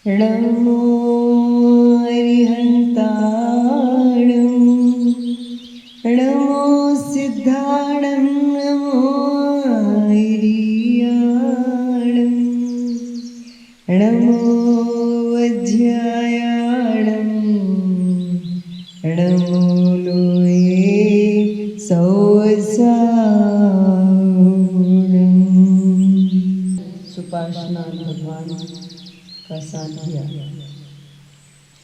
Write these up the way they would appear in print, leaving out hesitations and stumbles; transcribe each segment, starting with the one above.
नमो अरिहन्ताणं नमो सिद्धाणं नमो ऐरियाणं नमो वज्रायाणं नमो लोये सौसाणं। सुपार्श्वनाथ भगवान का साध्या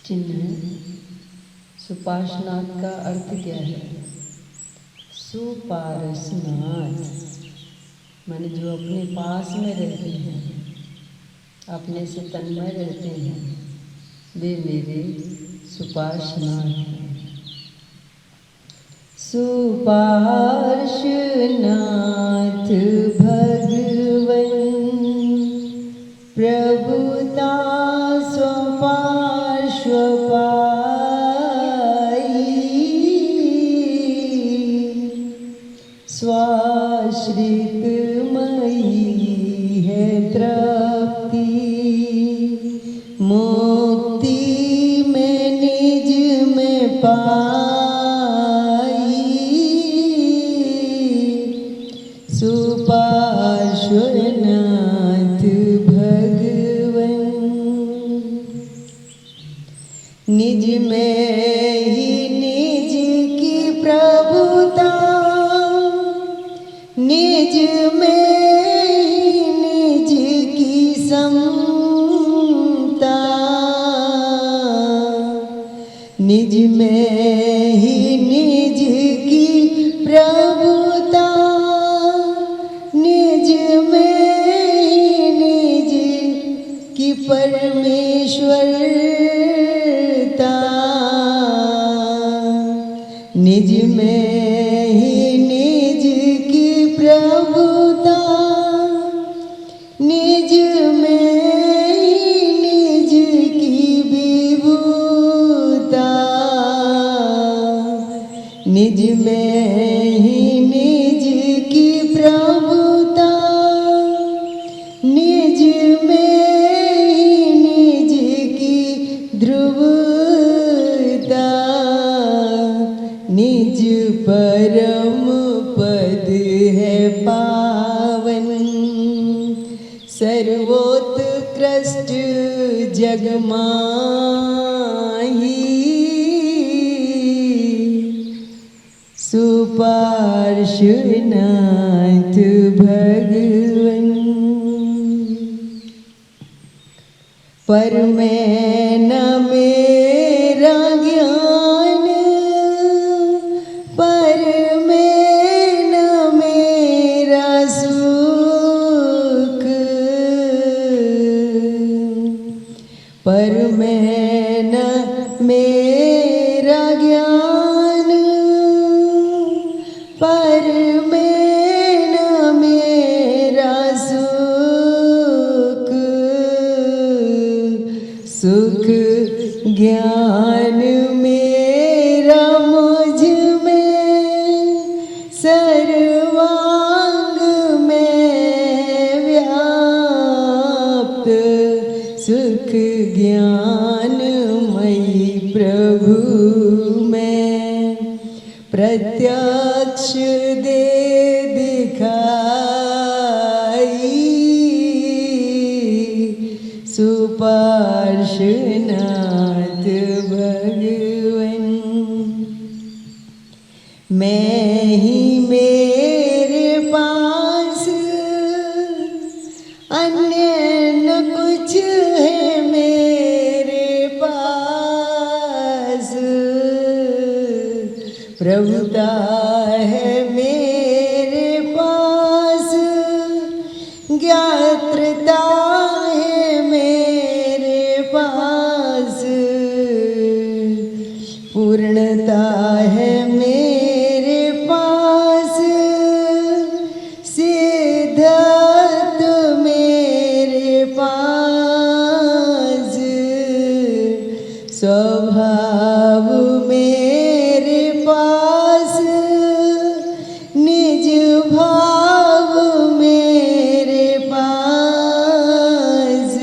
चिन्ह है। सुपार्श्वनाथ का अर्थ क्या है? सुपार्श्वनाथ माने जो अपने पास में रहते हैं, अपने से तन्मय रहते हैं, वे मेरे सुपार्श्वनाथ हैं। सुपार्श्वनाथ भगवन प्रभुता स्वपार्श्व पाई, स्वाश्रित मयि है तृप्ति, मुक्ति में निज में पाई। सुपार्श्वनाथ निज में ही निज की प्रभुता, निज में ही निज की समता, निज में ही निज की प्रभुता, निज में ही निज की परमेश्वरता, निज में ही निज की प्रभुता, निज में ही निज की विभुता, निज में ही निज की प्रभुता, निज में ही निज की ध्रुवता, निज परम पद है पावन, सर्वोत्कृष्ट जग माही। सुपार्श्वनाथ भगवन पर मैं न मेरा ज्ञान, पर मैं न मेरा सुख, पर मैं न मेरा ज्ञान, पर मैं न मेरा सुख, सुख ज्ञान मेरा मुझ में सर्वांग में व्याप्त, सुख ज्ञान मयि प्रभु में प्रत्यक्ष दे दिखाई। सुपार्श्वनाथ भगवन मैं ही मेरे पास, अन्य न कुछ है मेरे पास, प्रभुता है मेरे पास, ज्ञात्रता है मेरे पास, पूर्णता है मेरे पास, सिद्धत्व मेरे पास, स्वभाव मेरे पास, निज भाव मेरे पास,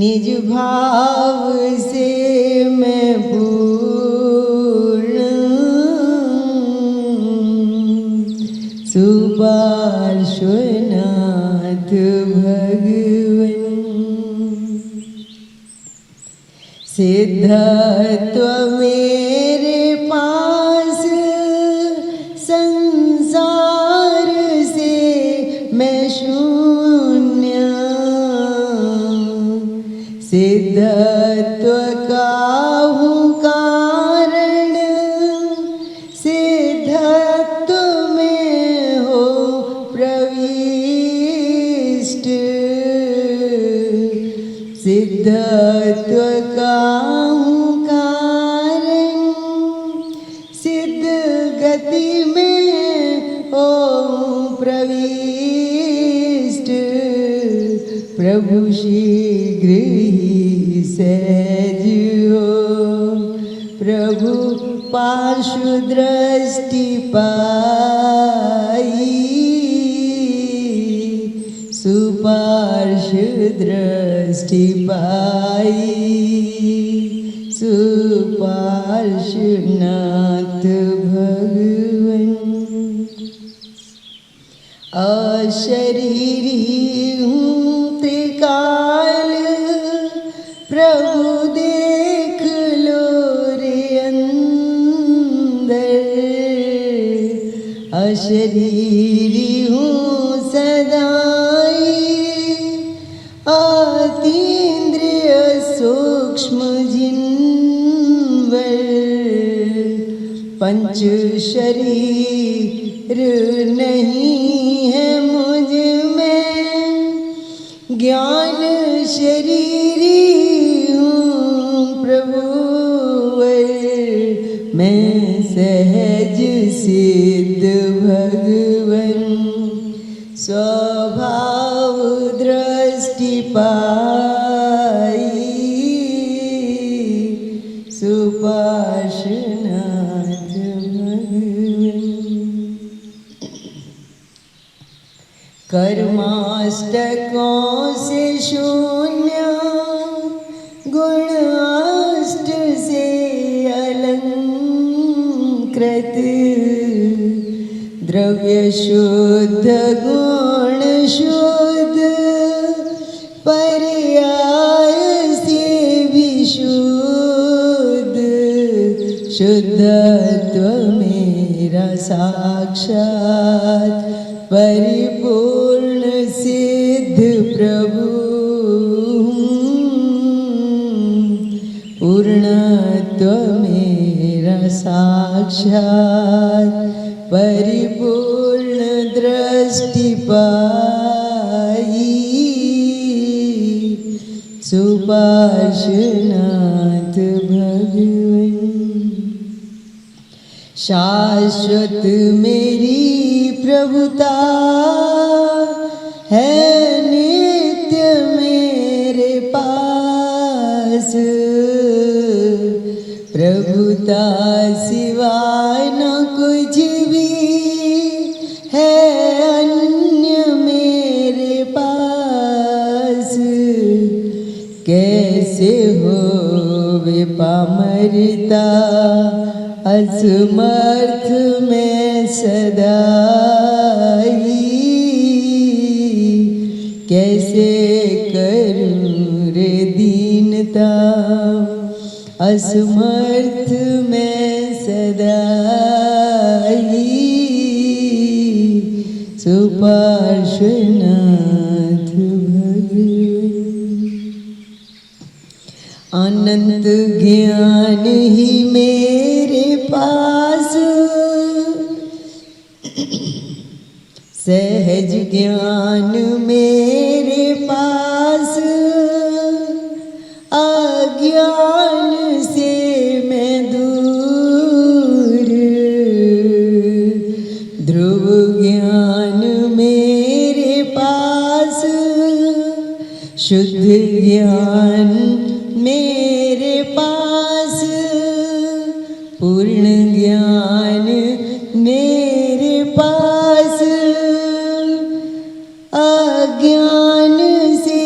निज भाव से मैं पूर्ण सुपार्श्वनाथ भगवन सिद्धत्व मेरे पास संसार से मैं शून्य सिद्धत्व का हूँ कारण सिद्धत्व में हो प्रविष्ट सिद्धत्व का हूँ कारण सिद्ध गति में हो प्रविष्ट प्रभु शीघ्र ही सहज हो प्रभु पार्श्व दृष्टि पाई सुपार्श्व दृष्टि पाई सुपार्श्वनाथ भगवन अशरीरी हूँ त्रिकाल प्रभु देख लो रे अंदर अशरीरी हूँ सदाई अतीन्द्रिय सूक्ष्म जिन्वर पंच शरीर नहीं है मुझ में ज्ञान शरीरी हूँ प्रभुवर मैं सहज सिद्ध भगवन स्वभाव दृष्टि पाई सुपार्श्वनाथ भगवन कर्माष्टकों से शून्य गुणाष्ट से अलंकृत द्रव्य शुद्ध गुण शुद्ध पर्याय से भी शुद्ध शुद्धत्व मेरा साक्षात परिपूर्ण सिद्ध प्रभु पूर्णत्व मेरा साक्षात परिपूर्ण दृष्टि पाई सुपार्श्वनाथ भगवन शाश्वत मेरी प्रभुता है नित्य मेरे पास प्रभुता सिवाय न कुछ भी है अन्य मेरे पास कैसे हो वे पामरता असमर्थ में सदाई कैसे करूं रे दीनता असमर्थ में सदाई सुपार्श्वनाथ भगवन अनंत ज्ञान ही मेरे पास सहज ज्ञान मेरे पास अज्ञान से मैं दूर ध्रुव ज्ञान मेरे पास शुद्ध ज्ञान मेरे पास पूर्ण ज्ञान मेरे पास अज्ञान से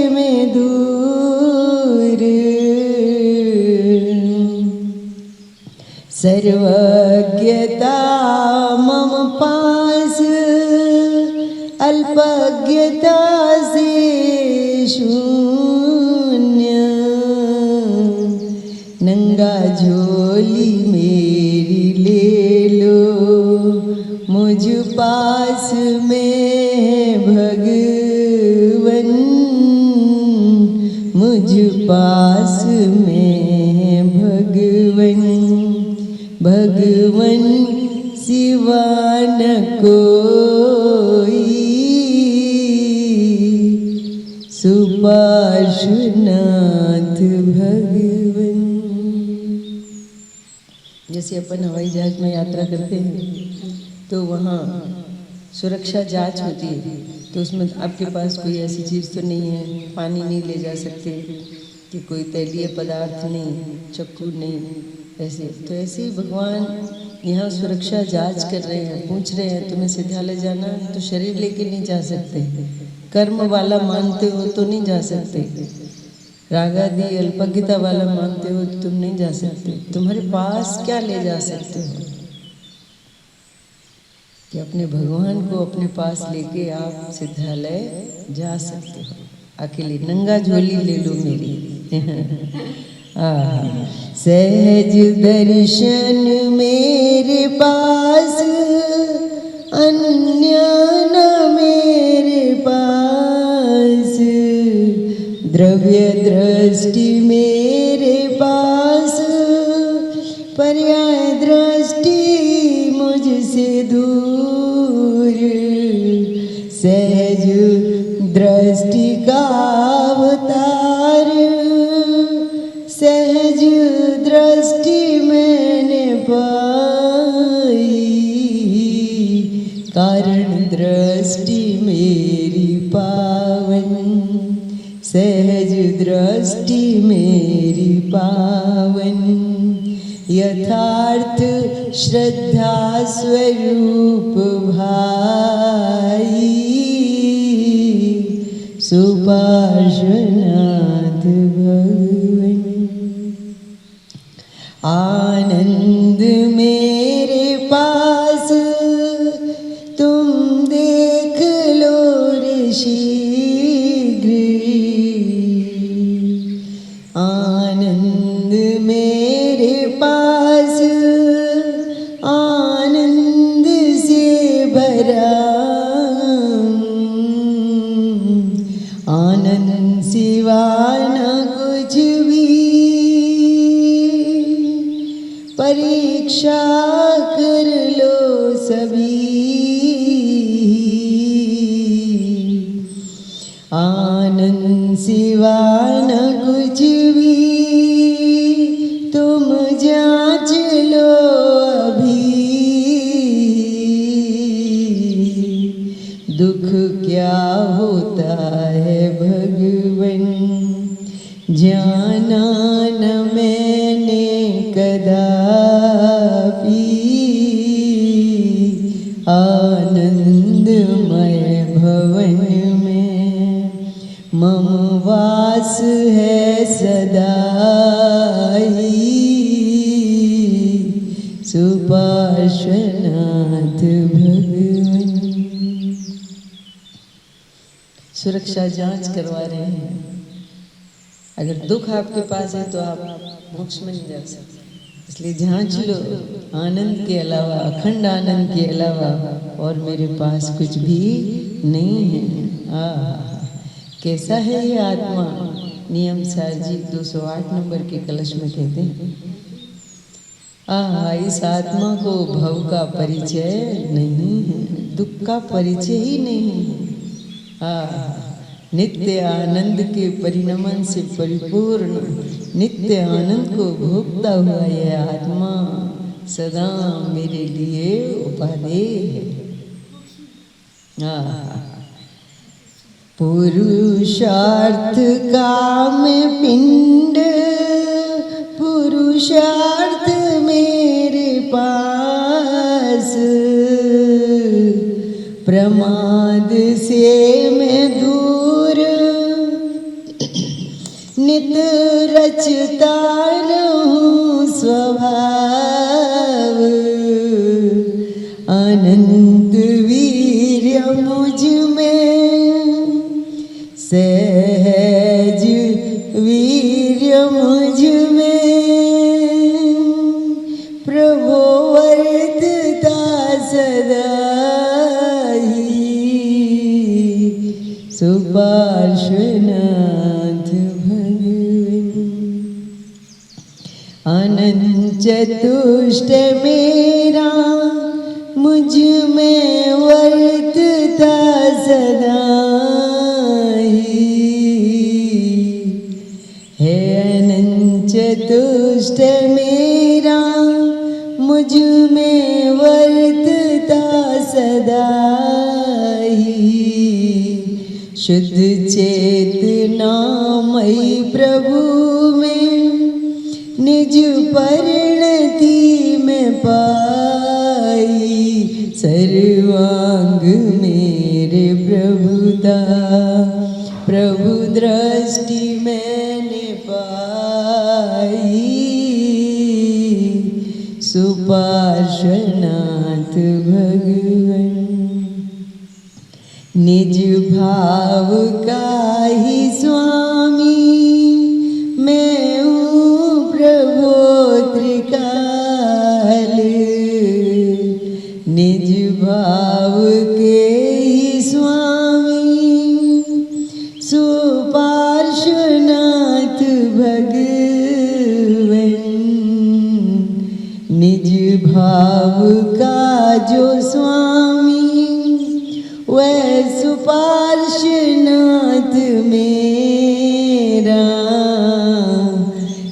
मैं दूर सर्वज्ञता मम पास अल्पज्ञता से शून्य, नंगा झोली मेरी ले लो मुझ पास में भगवन, मुझ पास में भगवन, भगवन सिवा न कोई, सुपार्श्वनाथ भगवन। जैसे अपन हवाई जहाज में यात्रा करते हैं तो वहाँ सुरक्षा जांच होती है, तो उसमें आपके पास कोई ऐसी चीज़ तो नहीं है, पानी नहीं ले जा सकते कि कोई तैलीय पदार्थ नहीं, चक्कू नहीं, ऐसे। तो ऐसे ही भगवान यहाँ सुरक्षा जांच कर रहे हैं, पूछ रहे हैं तुम्हें सिद्धालय जाना है तो शरीर लेके नहीं जा सकते, कर्म वाला मानते हो तो नहीं जा सकते, रागादि अल्पज्ञता वाला मानते हो तो तुम नहीं जा सकते, तुम्हारे पास क्या ले जा सकते हो कि अपने भगवान को अपने पास लेके आप सिद्धालय जा सकते हो अकेले। नंगा झोली ले लो मेरी। सहज दर्शन मेरे पास अन्य न मेरे पास, द्रव्य दृष्टि मेरे पास पर्याय दृष्टि मुझसे दूर, सहज दृष्टि का अवतार सहज दृष्टि मैंने पाई, कारण दृष्टि मेरी पावन, सहज दृष्टि मेरी पावन, यथार्थ श्रद्धा स्वरूप भाई, सुपार्श्वनाथ भगवन। आनंद मेरे पास तुम देख लो रे शीघ्र, आनंद मेरे पास आनंद से भरा, आनंद सिवा न कुछ भी, परीक्षा कर लो सभी, आनंद सिवा न कुछ भी, तुम जांच लो अभी, दुख क्या होता है भगवन जाना न मैंने कदापि, आनंदमय भवन में मम वास है सदा ही, सुपार्श्वनाथ भगवन। सुरक्षा जांच करवा रहे हैं, अगर दुख आपके पास है तो आप मोक्ष में नहीं जा सकते, इसलिए जांच लो आनंद के अलावा, अखंड आनंद के अलावा और मेरे पास कुछ भी नहीं है। कैसा है ये आत्मा, नियम सार जी 208 नंबर के कलश में कहते हैं। इस आत्मा को भव का परिचय नहीं है, दुख का परिचय ही नहीं है। नित्य आनंद के परिणमन से परिपूर्ण, नित्य आनंद को भोगता हुआ यह आत्मा सदा मेरे लिए उपादेय है। पुरुषार्थ काम पिंड, पुरुषार्थ मेरे पास, प्रमाद से मैं दूर, नित रचता रहूं स्वभाव, अनंत वीर्य मुझ में, सहज वीर्य मुझ में, प्रभु वर्तता सदा ही, सुपार्श्वनाथ भगवन। अनंत चतुष्ट मेरा मुझ में वर्तता सदा ही, है अनंत चतुष्ट मेरा मुझ में वर्तता सदा ही, शुद्ध चेतनामयी प्रभु में निज परिणति में पाई, सर्वांग मेरे प्रभुता प्रभु दृष्टि मैंने पाई, सुपार्श्वनाथ भगवन। निज भाव का ही स्वामी मैं हूँ प्रभु त्रिकाल, निज भाव के ही स्वामी सुपार्श्वनाथ भगवन। निज भाव का जो स्वामी वह सुपार्श्वनाथ मेरा,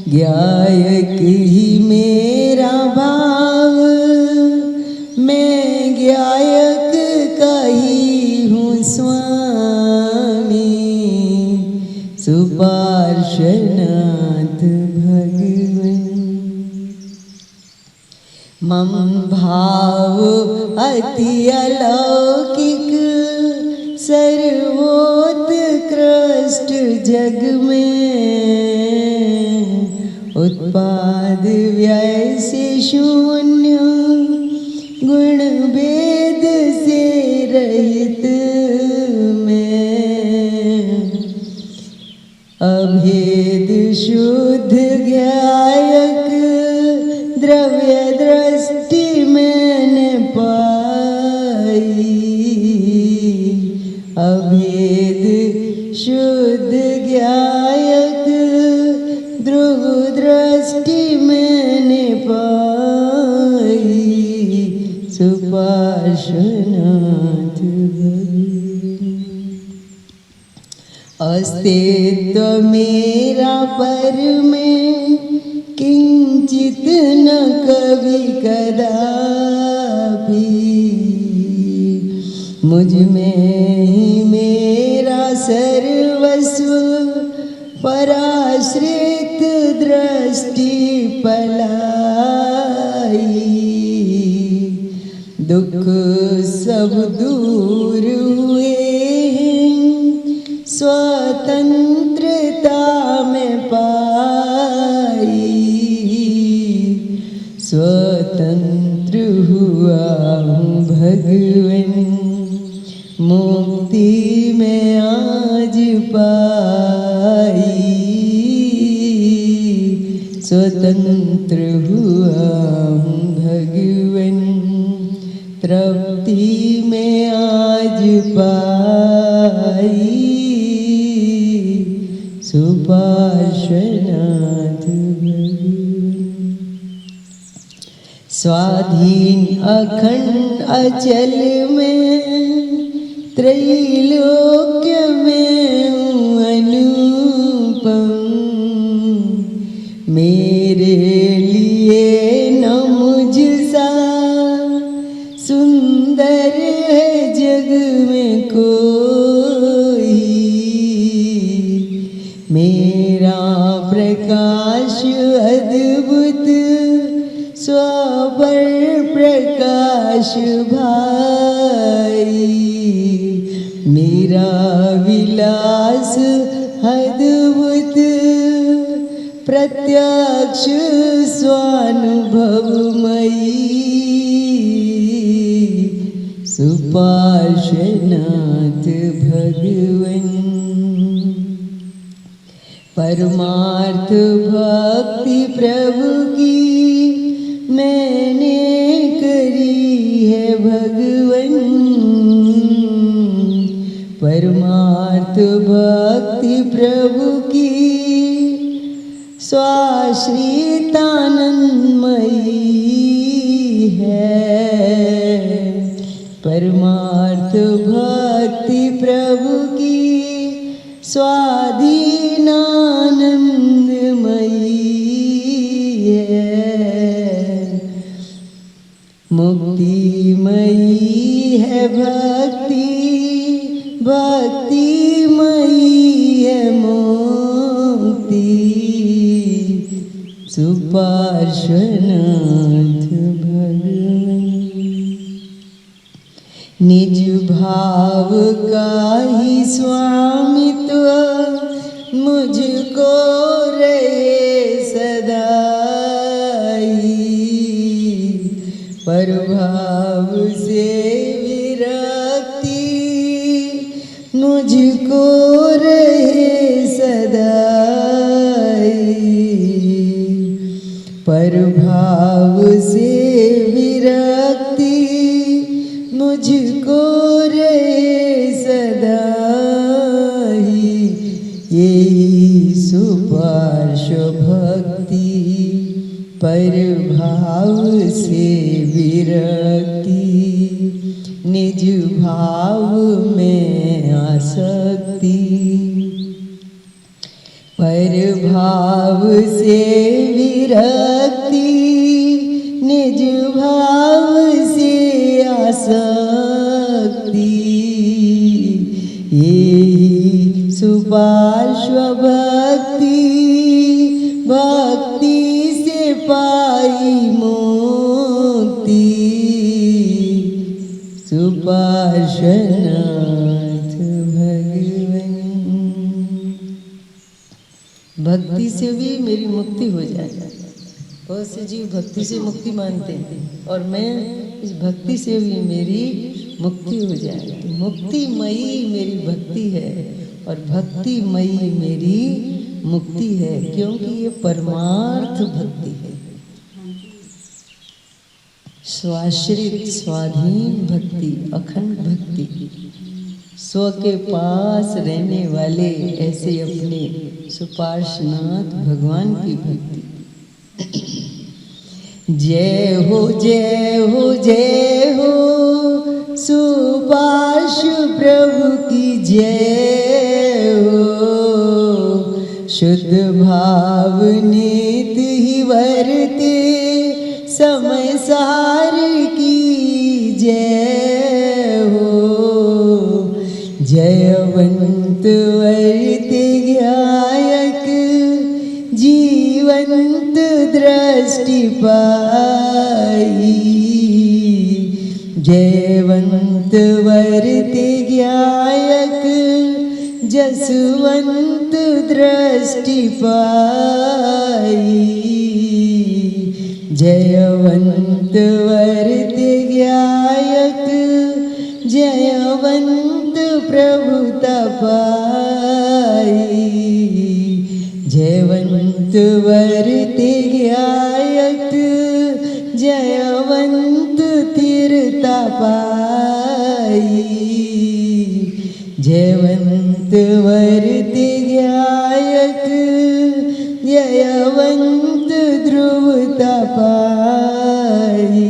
गायक ही मेरा भाव, मैं गायक का ही हूँ स्वामी, सुपार्श्वनाथ भगवन। मम भाव अति अलौकिक सर्वोत्कृष्ट जग में, उत्पाद व्यय से शून्य गुण भेद से रहित मैं, अभेद शुद्ध गायक द्रव्य दृष्टि मैंने पाई, अभेद शुद्ध गायक ध्रुव दृष्टि मैंने पाई, सुपार्श्वनाथ भगवन। अस्तित्व मेरा पर में किंचित न कभी कदापि, मुझ में ही मेरा सर्वस्व पराश्रित दृष्टि पलाई, दुख सब दूर हुए हैं स्वतंत्रता में पाई, स्वतंत्र हुआ हूँ भगवन, मुक्ति में आज पाई, स्वतंत्र हुआ हूँ भगवन, तृप्ति में आज पाई, सुपार्श्वनाथ भगवन। स्वाधीन अखंड अचल में त्रैलोक्य में हूँ अनुपम, मेरे लिए न मुझ सा सुंदर है जग में कोई, मेरा प्रकाश अद्भुत स्वपर प्रकाश भाई, मेरा विलास अद्भुत प्रत्यक्ष स्वानुभवमयी, सुपार्श्वनाथ भगवन। परमार्थ भक्ति प्रभु की मैंने करी है भगवन। परमार्थ भक्ति प्रभु की स्वाश्रितानंदमयी है। परमार्थ भक्ति प्रभु की स्वाधीनानंदमयी है। मुक्तिमयी है भक्ति, भक्तिमयी है मुक्ति। सुपार्श्वनाथ भगवन। निज भाव का ही स्वामित्व मुझको रहे सदाई। परभाव से विरक्ति मुझको रहे सदाई। परभाव से विरक्ति मुझको रहे सदाई। यही सुपार्श्व भक्ति, परभाव से विरक्ति, निज भाव में आसक्ति। परभाव से विरक्ति, निज भाव से आसक्ति। यही सुपार्श्व भक्ति, भक्ति से पाई मुक्ति। सुपार्श्वनाथ भगवन। भक्ति से भी मेरी मुक्ति हो जाए। बहुत से जीव भक्ति से मुक्ति मानते हैं और मैं इस भक्ति से भी मेरी मुक्ति हो जाए। तो मुक्तिमयी मेरी भक्ति है और भक्तिमयी मेरी मुक्ति है, क्योंकि ये परमार्थ भक्ति है। स्वाश्रित स्वाधीन भक्ति, अखंड भक्ति, स्व के पास रहने वाले ऐसे अपने सुपार्श्वनाथ भगवान की भक्ति। जय हो जय हो जय हो सुपार्श्व प्रभु की जय हो। शुद्ध भाव नित ही वर्ते समय सार की जय हो। जयवंत वर्ते ज्ञायक जीवंत दृष्टि पाई। जयवंत वर्ते ज्ञायक जसवंत दृष्टि पाई। जयवंत वर्ते ज्ञायक जयवंत प्रभुता पाई। जयवंत वर्ते ज्ञायक जयवंत तीर्था पाई। जयवंत वर्ते ज्ञायक जयवंत ध्रुवता पाई।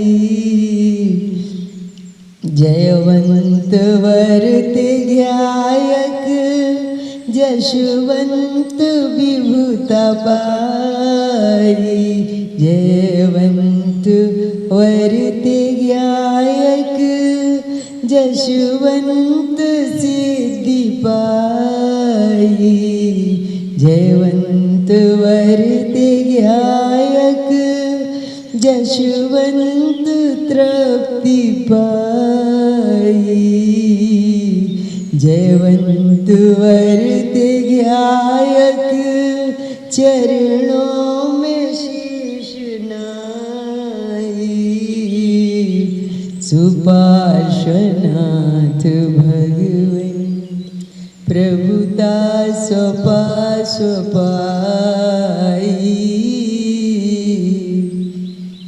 जयवंत वर्ते ज्ञायक जशवंत विभूता पाई। जयवंत वर्ते ज्ञायक जशवंत सिद्धि पाई। जयवंत वर्ते ज्ञायक जशवंत तृप्ति पाई। जयवंत वर्ते ज्ञायक चरणों में शीश नाई। सुपार्श्वनाथ भगवन प्रभुता स्वपा स्वपाई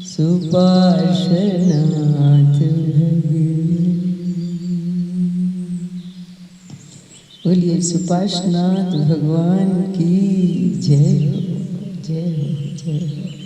सुपार्श्वनाथ भगवन। बोलिए सुपार्श्वनाथ भगवान की जय हो, जय हो, जय हो।